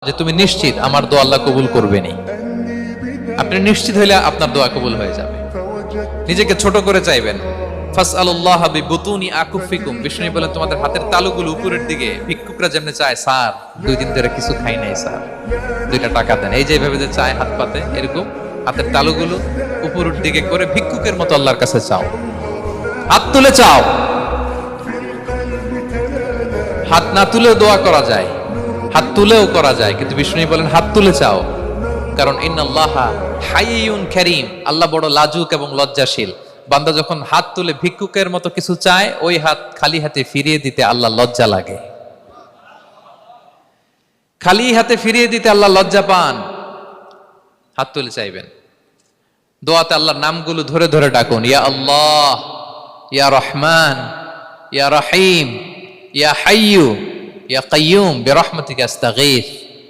যে তুমি নিশ্চিত আমার দোয়া আল্লাহ কবুল করবেনই। আপনি নিশ্চিত হইলে আপনার দোয়া কবুল হয়ে যাবে। নিজেকে ছোট করে চাইবেন। ফাসআলুল্লাহ বিবুতুনি আকুফিকুম, বিষ্ণু বলেন তোমাদের হাতের তালুগুলো উপরের দিকে। ভিক্ষুকরা যেমনি চায়, স্যার 2 দিন ধরে কিছু খাই নাই স্যার, 2টা টাকা দেন, এই যে এইভাবে যে চায় হাত পাতে, এরকম হাতের তালুগুলো উপরের দিকে করে ভিক্ষুকের মতো আল্লাহর কাছে চাও। হাত তুলে চাও, হাত না তুলেও দোয়া করা যায়, হাত তুলেও করা যায়, কিন্তু বিষ্ণু বলেন হাত তুলে চাও। কারণ ইন্নাল্লাহা হাইয়ুন কারীম, আল্লাহ বড় লাজুক এবং লজ্জাশীল। বান্দা যখন হাত তুলে ভিক্ষুকের মতো কিছু চায়, ওই হাত খালি হাতে ফিরিয়ে দিতে আল্লাহ লজ্জা লাগে। খালি হাতে ফিরিয়ে দিতে আল্লাহ লজ্জা পান। হাত তুলে চাইবেন। দোয়াতে আল্লাহর নামগুলো ধরে ধরে ডাকুন, ইয়া আল্লাহ, ইয়া রহমান, ইয়া রহিম, ইয়া হাইয়ু, ইয়া কাইয়ুম, বিরহমাতিকা আস্তাগীথ।